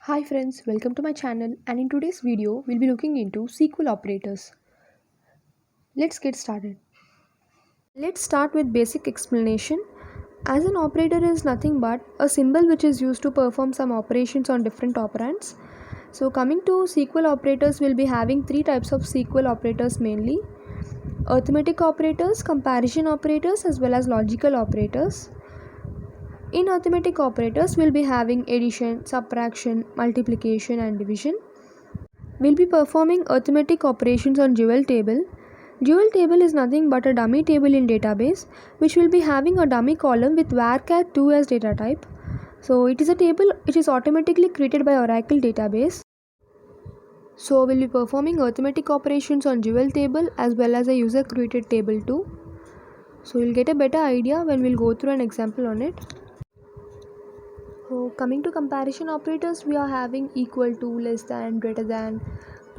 Hi friends, welcome to my channel, and in today's video we'll be looking into SQL operators. Let's get started. Let's start with basic explanation. As an operator is nothing but a symbol which is used to perform some operations on different operands. So coming to SQL operators, we'll be having three types of SQL operators mainly: arithmetic operators, comparison operators, as well as logical operators. In arithmetic operators, we'll be having addition, subtraction, multiplication, and division. We'll be performing arithmetic operations on dual table. Dual table is nothing but a dummy table in database which will be having a dummy column with varchar2 as data type. So it is a table which is automatically created by Oracle database. So we'll be performing arithmetic operations on dual table as well as a user created table too. So you'll get a better idea when we'll go through an example on it. So coming to comparison operators, we are having equal to, less than, greater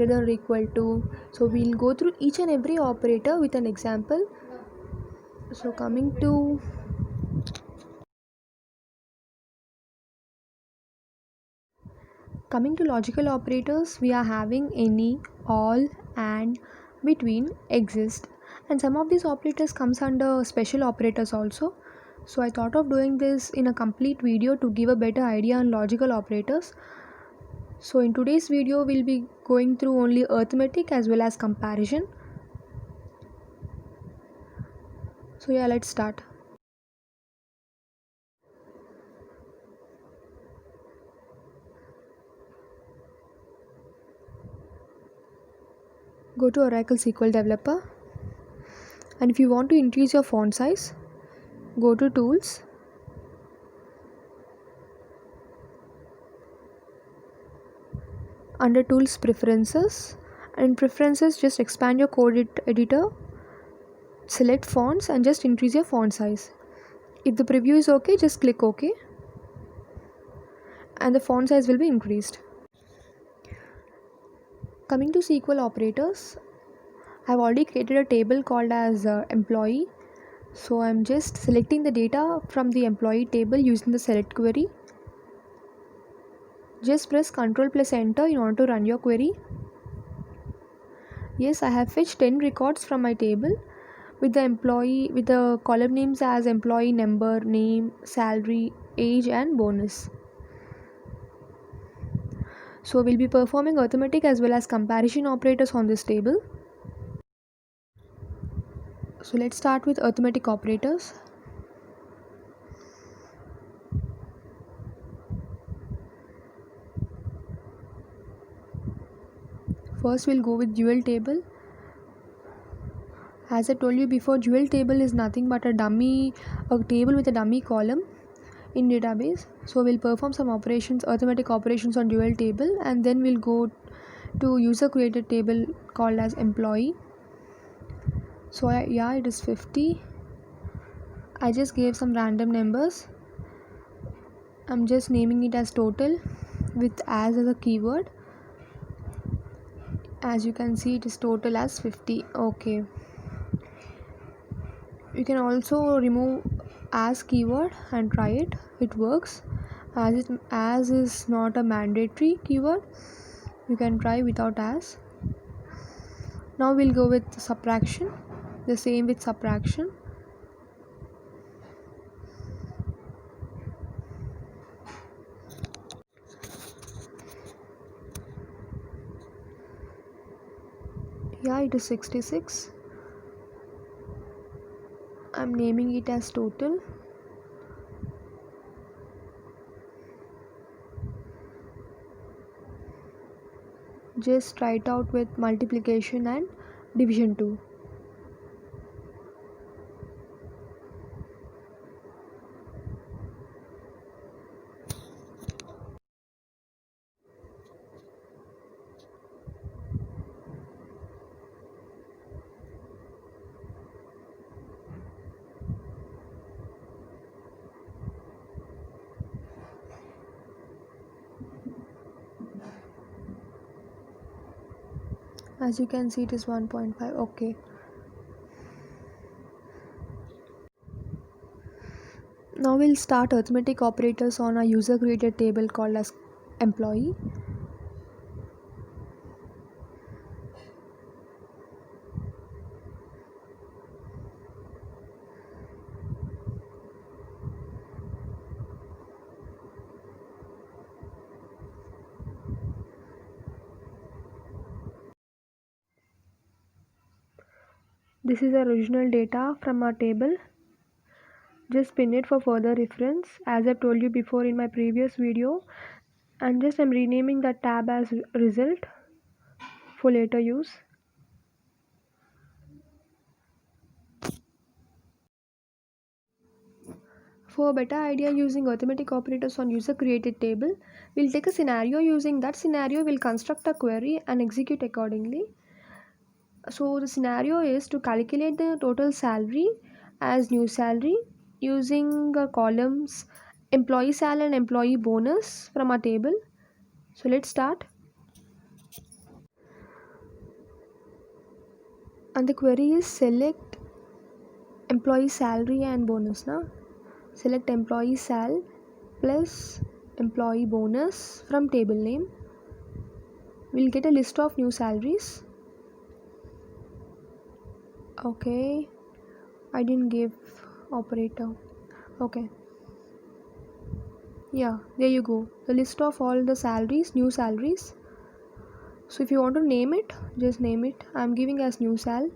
or equal to. So we'll go through each and every operator with an example. So coming to logical operators, we are having any, all, and, between, exist, and some of these operators comes under special operators also. So I thought of doing this in a complete video to give a better idea on logical operators. So in today's video we'll be going through only arithmetic as well as comparison. So yeah, let's start. Go to Oracle SQL Developer, and if you want to increase your font size, go to Tools, under Tools Preferences, and in Preferences just expand your code editor, select fonts and just increase your font size. If the preview is okay, just click OK and the font size will be increased. Coming to SQL operators, I've already created a table called as employee. So I'm just selecting the data from the employee table using the select query. Just press Ctrl plus enter in order to run your query. Yes, I have fetched 10 records from my table with the column names as employee number, name, salary, age and bonus. So we'll be performing arithmetic as well as comparison operators on this table. So let's start with arithmetic operators. First we'll go with dual table. As I told you before, dual table is nothing but a table with a dummy column in database. So we'll perform some operations, arithmetic operations on dual table, and then we'll go to user created table called as employee. So yeah, it is 50. I just gave some random numbers. I'm just naming it as total with as a keyword. As you can see, it is total as 50. Okay, you can also remove as keyword and try it. It works. As is not a mandatory keyword, you can try without as. Now we'll go with subtraction. The same with subtraction. Yeah, it is 66. I'm naming it as total. Just try it out with multiplication and division too. As you can see, it is 1.5. Okay. Now we'll start arithmetic operators on a user created table called as employee. This is the original data from our table. Just pin it for further reference as I told you before in my previous video, and just I'm renaming that tab as result for later use. For a better idea using arithmetic operators on user created table, we'll take a scenario. Using that scenario, we'll construct a query and execute accordingly. So the scenario is to calculate the total salary as new salary using columns employee sal and employee bonus from our table. So let's start. And the query is select employee salary and bonus. Now select employee sal plus employee bonus from table name. We'll get a list of new salaries. Okay, I didn't give operator. Okay, yeah, there you go, the list of all the salaries, new salaries. So if you want to name it, just name it. I'm giving as new sal.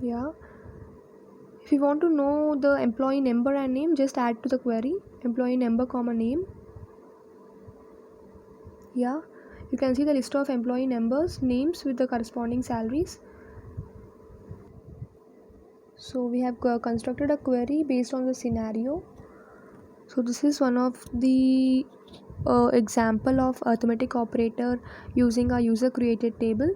Yeah, if you want to know the employee number and name, just add to the query employee number comma name. Yeah, you can see the list of employee numbers, names with the corresponding salaries. So we have constructed a query based on the scenario. So this is one of the example of arithmetic operator using a user created table.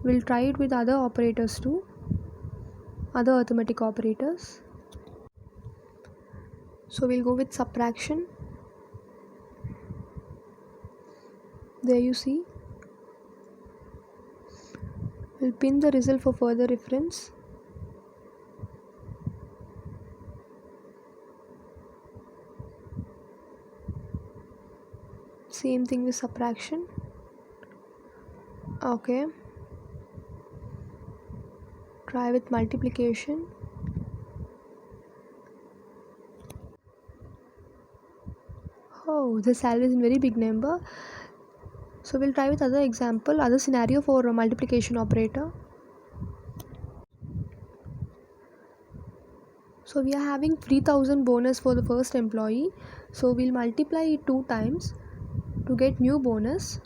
We'll try it with other operators too, other arithmetic operators. So we'll go with subtraction. There you see. We'll pin the result for further reference. Same thing with subtraction. Okay, try with multiplication. Oh, the salary is in very big number. So we'll try with other example, other scenario for a multiplication operator. So we are having 3000 bonus for the first employee. So we'll multiply it 2 times to get new bonus.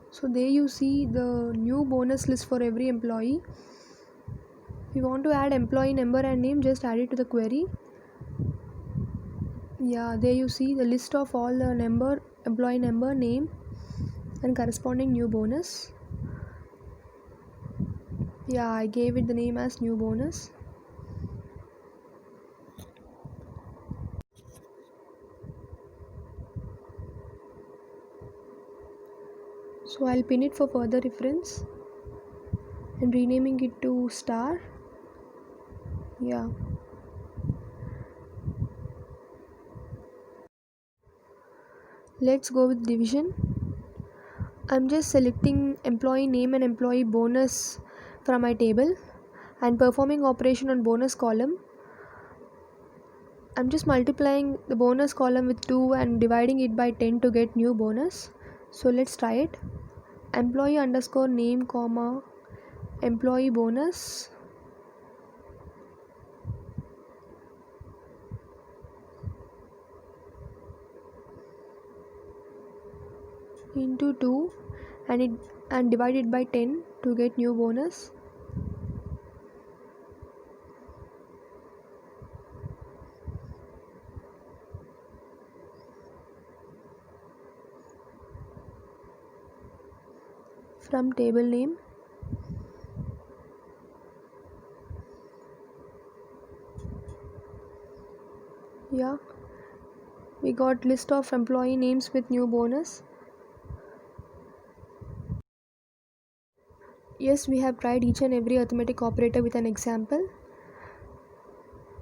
So there you see the new bonus list for every employee. If you want to add employee number and name, just add it to the query. Yeah, there you see the list of all the number, employee number, name and corresponding new bonus. Yeah, I gave it the name as new bonus. So I'll pin it for further reference and renaming it to star. Yeah. Let's go with division. I'm just selecting employee name and employee bonus from my table and performing operation on bonus column. I'm just multiplying the bonus column with 2 and dividing it by 10 to get new bonus. So let's try it. Employee underscore name comma employee bonus into 2 and divide it by 10 to get new bonus. From table name. Yeah, We got list of employee names with new bonus. Yes, we have tried each and every arithmetic operator with an example.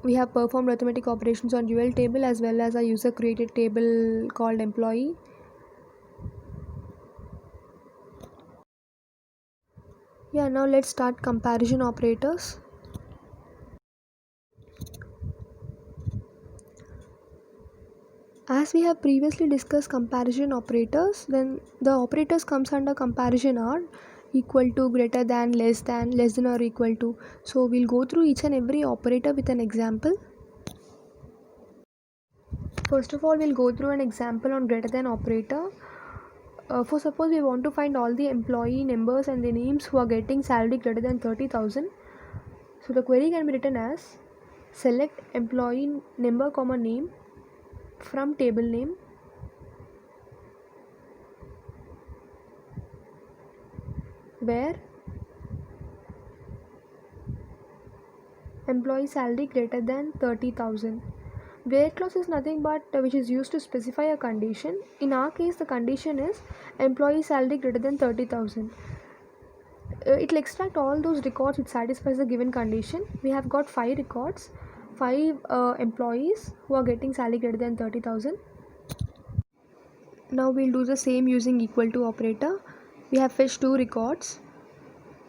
We have performed arithmetic operations on dual table as well as a user created table called employee. Yeah, now let's start comparison operators. As we have previously discussed comparison operators, then the operators comes under comparison are equal to, greater than, less than or equal to. So we'll go through each and every operator with an example. First of all, we'll go through an example on greater than operator. For suppose we want to find all the employee numbers and the names who are getting salary greater than 30,000. So the query can be written as select employee number comma name from table name where employee salary greater than 30,000. Where clause is nothing but which is used to specify a condition. In our case, the condition is employee salary greater than 30,000. It will extract all those records which satisfies the given condition. We have got 5 records, 5 employees who are getting salary greater than 30,000. Now we'll do the same using equal to operator. We have fetched 2 records.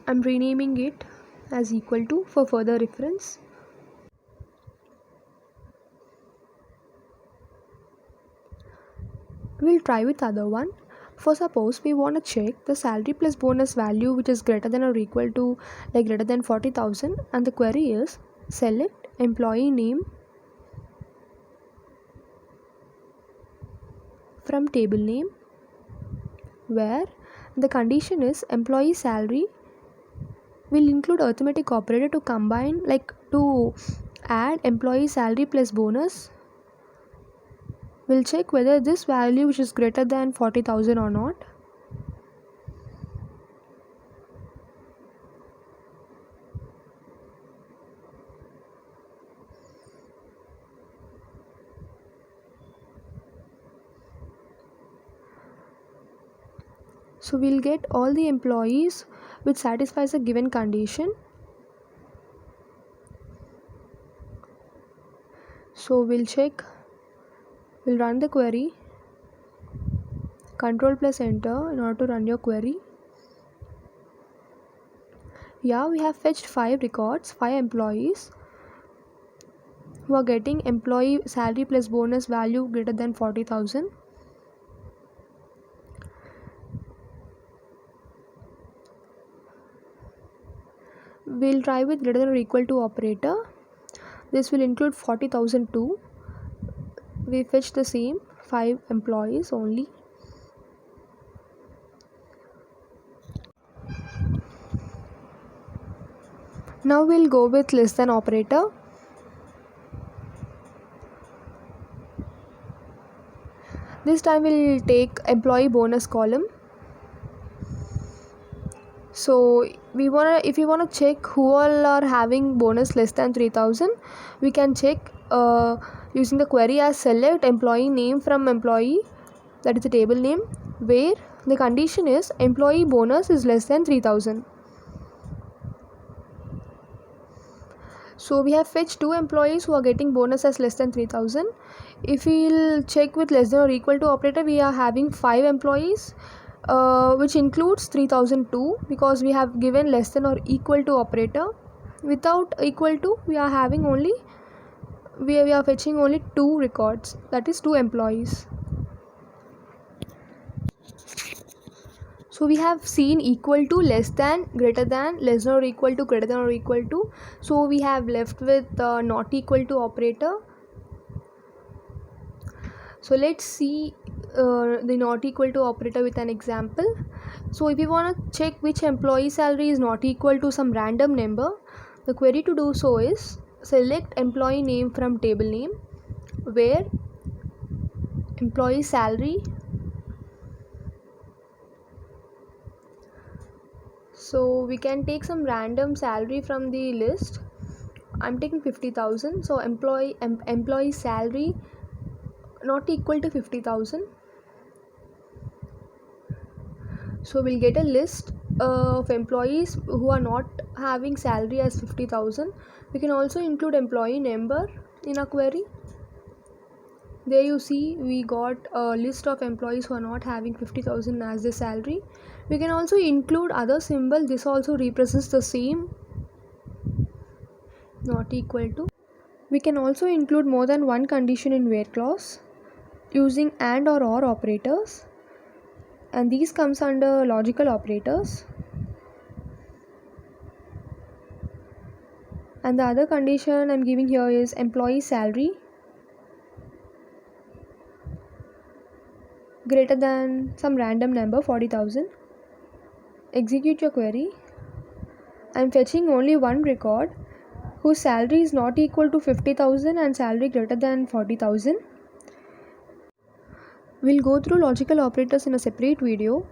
I'm renaming it as equal to for further reference. We'll try with other one. For suppose we want to check the salary plus bonus value which is greater than or equal to greater than 40,000, and the query is select employee name from table name where the condition is employee salary will include arithmetic operator to combine to add employee salary plus bonus. We'll check whether this value which is greater than 40,000 or not. So we'll get all the employees which satisfies a given condition. So we'll check, we'll run the query, control plus enter in order to run your query. Yeah, we have fetched 5 records, 5 employees who are getting employee salary plus bonus value greater than 40,000. We'll try with greater than or equal to operator. This will include 40,000 too. We fetch the same 5 employees only. Now we'll go with less than operator. This time we'll take employee bonus column. So if we wanna check who all are having bonus less than 3,000, we can check using the query as select employee name from employee, that is the table name, where the condition is employee bonus is less than 3,000. So we have fetched 2 employees who are getting bonus as less than 3,000. If we'll check with less than or equal to operator, we are having 5 employees which includes 3,002 because we have given less than or equal to operator. Without equal to, we are having only, we are fetching only 2 records, that is 2 employees. So we have seen equal to, less than, greater than, less than or equal to, greater than or equal to. So we have left with not equal to operator. So let's see the not equal to operator with an example. So if you want to check which employee salary is not equal to some random number, the query to do so is select employee name from table name where employee salary, so we can take some random salary from the list. I'm taking 50,000. So employee salary not equal to 50,000. So we'll get a list of employees who are not having salary as 50,000. We can also include employee number in a query. There you see we got a list of employees who are not having 50,000 as their salary. We can also include other symbol. This also represents the same, not equal to. We can also include more than one condition in where clause using and or operators, and these comes under logical operators. And the other condition I'm giving here is employee salary greater than some random number 40,000. Execute your query. I'm fetching only one record whose salary is not equal to 50,000 and salary greater than 40,000. We'll go through logical operators in a separate video.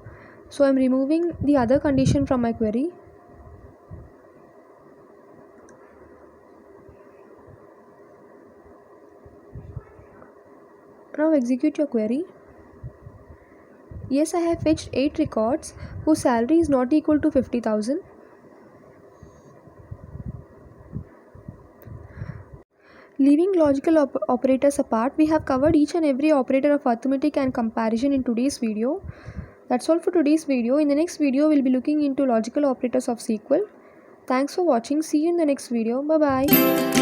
So I'm removing the other condition from my query. Now execute your query. Yes, I have fetched 8 records whose salary is not equal to 50,000. Leaving logical operators apart, we have covered each and every operator of arithmetic and comparison in today's video. That's all for today's video. In the next video, we'll be looking into logical operators of SQL. Thanks for watching. See you in the next video. Bye-bye.